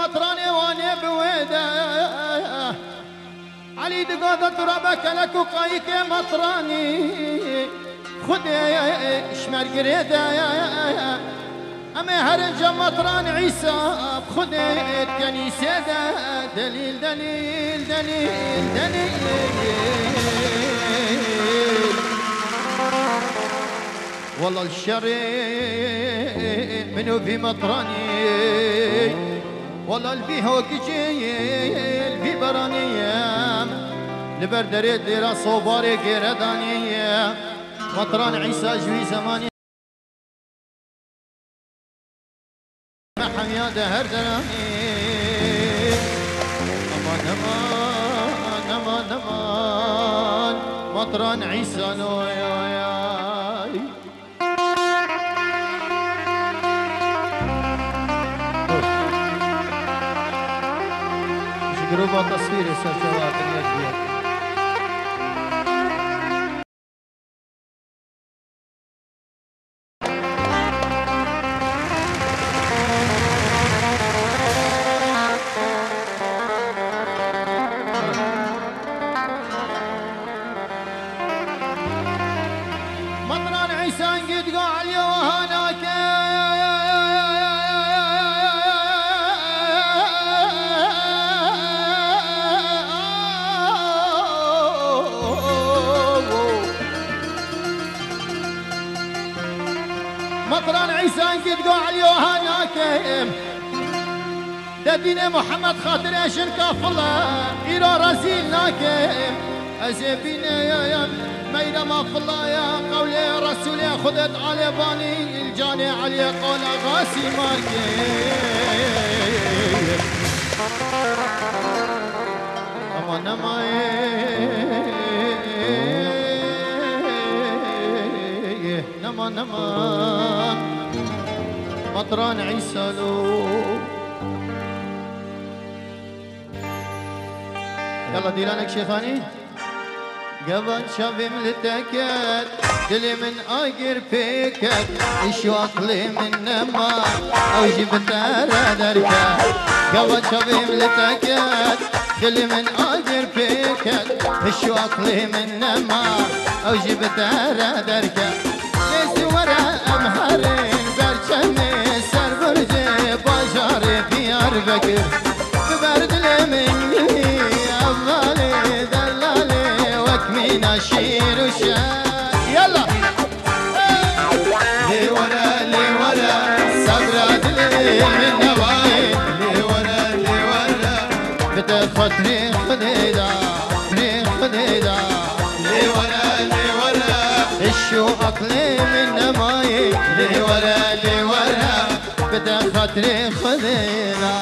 مطراني واني بويده علي دقوده ترابك لك وقايك يا مطراني خد شمر قريده اما هرنجه مطران عيسى خد كنيسه دليل دليل دليل دليل والله الشر منو في مطراني والله البي هو كجي البي برانية لبردري ديرا صوباري قردانية مطران عيسى جوي زماني محميا دهر دراني امان امان امان امان مطران عيسى نويا جروب تصوير السجلات اليدوية مطران عيسى قد قاع اليوهاناك مطران عيسى قد قاع اليوهاناك ددين محمد خاطر اشن كافله إيرا رزيلناك أزيبين يا ميدا ما فلا يا قولي رسولي خذت على باني الجاني علي قول غاسي ماركي أمان نمان نمان مطران عيسى لو يلا ديرانك شيخاني قبل شافي ملتكت دلي من اقر فيكت اشو اقلي من نما او جبت دركت قبل شافي ملتكت دلي من اقر فيكت اشو اقلي من نما او جبت دركت ليس ورا امهرين برشمي سر برجي باشاري ديار بكر ببرد لمني افضلي دلالي وكمين اشير وشان يلا لي ورا صدرات لي من نواين لي ورا بتاخد ريخ خديدا ريخ خديدا لي ورا الشو اقلي من نماي لي ورا بتاخد ريخ خديدا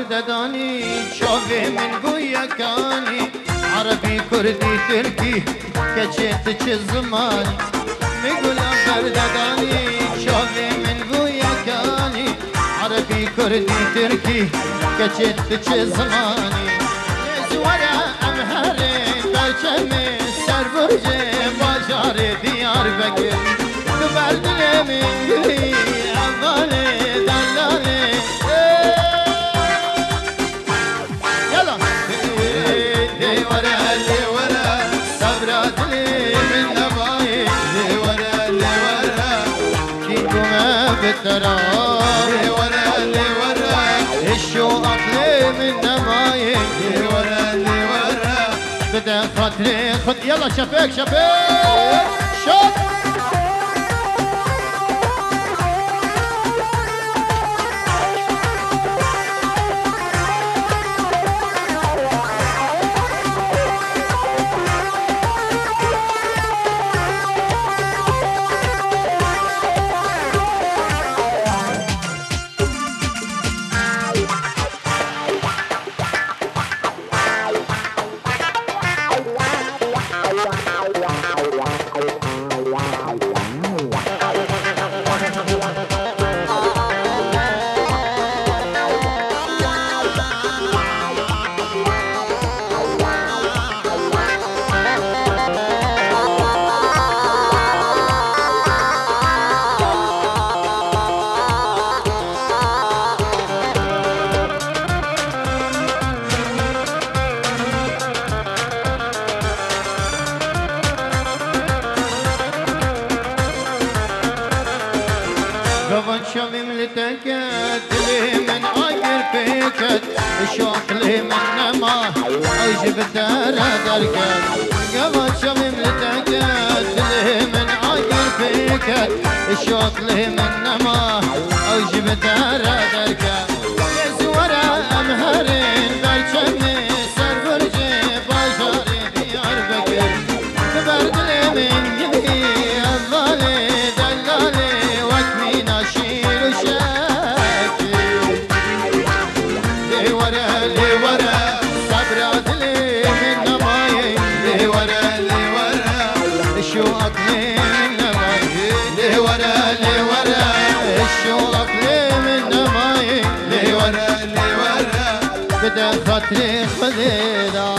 دداني شوفي من قويا كاني عربي كردي تركي كجيتك الزماني نقول دداني شوفي من قويا كاني عربي كردي تركي كجيتك الزماني زورا امهري برشمي سر برجي باشاري ديار بكر ببرد لمن وما بالتراب لي ورا لي ورا الشوق لي من نمايل لي ورا لي ورا بدا خاطري خد يلا شبيك شبيك شوت شمم لتكت لي من عاير فيكت الشوق لي من نما جبت دركت قبل شمم لتكت لي من عاير فيكت الشوق لي من نما جبت دركت يزورا امهرين برشمي سر برجي باشاري ديار بكر برد لي من جبهي الظالي دلالي بدا خاطري خذينا